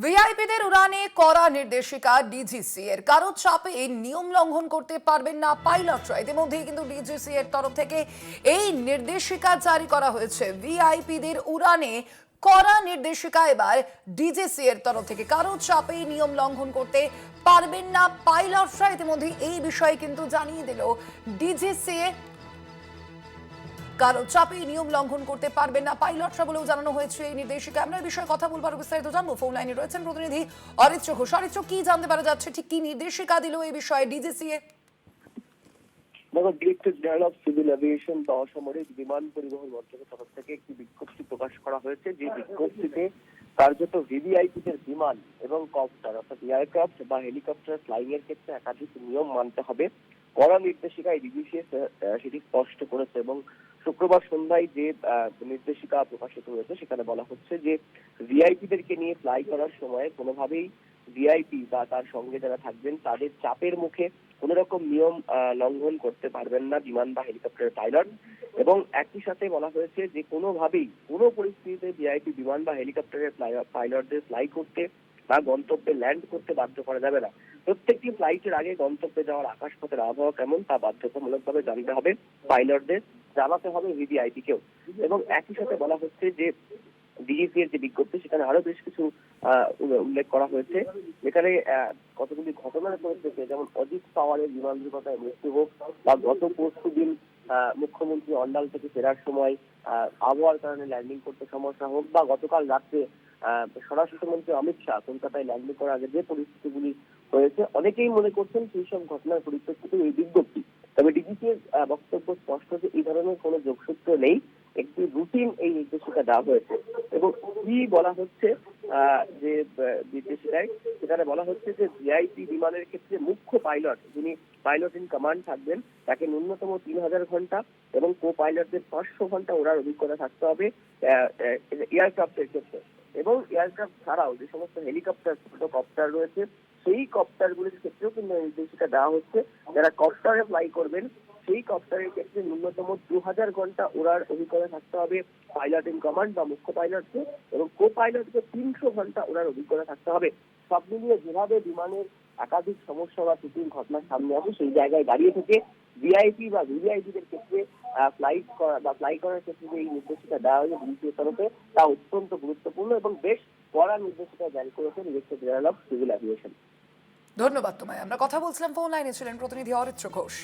ভিআইপিদের উড়ানে কড়া নির্দেশিকা ডিজিসি এর কারো চাপে নিয়ম লঙ্ঘন করতে পারবেন না পাইলটরা। ইতিমধ্যেই কিন্তু ডিজিসি এর তরফ থেকে এই নির্দেশিকা জারি করা হয়েছে। ভিআইপিদের উড়ানে কড়া নির্দেশিকা এবার ডিজিসি এর তরফ থেকে, কারো চাপে নিয়ম লঙ্ঘন করতে পারবেন না পাইলটরা। ইতিমধ্যে এই বিষয়ে কিন্তু জানিয়ে দিল ডিজিসি, কারো চাপে নিয়ম লঙ্ঘন করতে পারবেন না পাইলটরা বলেও জানানো হয়েছে এই নির্দেশিকা। আমরা এই বিষয়ে কথা বলবার বিস্তারিত জানবো। ফোন লাইনে রয়েছেন প্রতিনিধি অরিত্র ঘোষ। অরিত্র, কি জানতে পারা যাচ্ছে, ঠিক কি নির্দেশিকা দিল এই বিষয়ে ডিজিসিএ? দেখো, director general of civil aviation বা অসামরিক বিমান পরিবহন মন্ত্রকের তরফ থেকে একটি বিজ্ঞপ্তি প্রকাশ করা হয়েছে। যে বিজ্ঞপ্তিতে কার্যত ভিভিআইপিদের বিমান এবং কপ্টার অর্থাৎ এয়ারক্রাফট বা হেলিকপ্টার ফ্লাইং এর ক্ষেত্রে একাধিক নিয়ম মানতে হবে। কড়া নির্দেশিকায় ডিজিসিএ সেটি স্পষ্ট করেছে এবং শুক্রবার সন্ধ্যায় যে নির্দেশিকা প্রকাশিত হয়েছে সেখানে বলা হচ্ছে যে ভিআইপিদেরকে নিয়ে ফ্লাই করার সময় কোনোভাবেই ভিআইপি বা তার সঙ্গে যারা থাকবেন তাদের চাপের মুখে কোন রকম নিয়ম লঙ্ঘন করতে পারবেন না বিমান বা হেলিকপ্টারের পাইলট। এবং একই সাথে বলা হয়েছে যে কোনোভাবেই কোনো পরিস্থিতিতে ভিআইপি বিমান বা হেলিকপ্টারের পাইলটদের ফ্লাই করতে বা গন্তব্যে ল্যান্ড করতে বাধ্য করা যাবে না। প্রত্যেকটি ফ্লাইটের আগে গন্তব্যে যাওয়ার আকাশপথের আবহাওয়া কেমন তা বাধ্যতামূলকভাবে জানতে হবে পাইলটদের, জানাতে হবে ভিভিআইপি কেও। এবং একই সাথে বলা হচ্ছে যে ডিজিসি এর যে বিজ্ঞপ্তি সেখানে আরো বেশ কিছু উল্লেখ করা হয়েছে, যেখানে কতগুলি ঘটনার পরিপ্রেক্ষিতে যেমন অজিত পাওয়ারের বিমান দুর্ঘটনায় মৃত্যু হোক বা গত পরশু দিন মুখ্যমন্ত্রী অন্ডাল থেকে ফেরার সময় আবহাওয়ার কারণে ল্যান্ডিং করতে সমস্যা হোক বা গতকাল রাত্রে স্বরাষ্ট্রমন্ত্রী অমিত শাহ কলকাতায় ল্যান্ডিং করার আগে যে পরিস্থিতিগুলি হয়েছে, অনেকেই মনে করছেন সেই সব ঘটনার পরিপ্রেক্ষিতে এই বিজ্ঞপ্তি। তবে ডিজিসি এর বক্তব্য স্পষ্ট যে এই ধরনের কোনো যোগসূত্র নেই, একটি রুটিন এই নির্দেশিকা দেওয়া হয়েছে। এবং কি বলা হচ্ছে যে নির্দেশিকায়, সেখানে বলা হচ্ছে যে ভিআইপি বিমানের ক্ষেত্রে মুখ্য পাইলট, যিনি পাইলট ইন কমান্ড থাকবেন, তাকে ন্যূনতম 3000 ঘন্টা এবং কো পাইলটদের 500 ঘন্টা ওড়ার অভিজ্ঞতা থাকতে হবে এয়ারক্রাফটের ক্ষেত্রে। এবং এয়ারক্রাফট ছাড়াও যে সমস্ত হেলিকপ্টার, ছোট কপ্টার রয়েছে, সেই কপ্টারগুলির ক্ষেত্রেও কিন্তু নির্দেশিকা দেওয়া হচ্ছে। যারা কপ্টারে ফ্লাই করবেন সেই কপ্টারের ক্ষেত্রে ন্যূনতম 2000 ঘন্টা ওড়ার অভিজ্ঞতা থাকতে হবে পাইলট ইন কমান্ড বা মুখ্য পাইলটকে, এবং কো পাইলটকে 300 ঘন্টা ওড়ার অভিজ্ঞতা থাকতে হবে। সব মিলিয়ে যেভাবে বিমানের একাধিক সমস্যা বা ত্রুটির ঘটনা সামনে আসে, সেই জায়গায় দাঁড়িয়ে থেকে ভিআইপি বা ভিভিআইপিদের ক্ষেত্রে ফ্লাই করার ক্ষেত্রে যে এই নির্দেশিকা দেওয়া হয়েছে ডিজিসিএর তরফে, তা অত্যন্ত গুরুত্বপূর্ণ এবং বেশ কড়া নির্দেশিকা জারি করেছে director general of civil aviation. ধন্যবাদ তোমায়। আমরা কথা বলছিলাম, ফোন লাইনে ছিলেন প্রতিনিধি অরিত্র ঘোষ।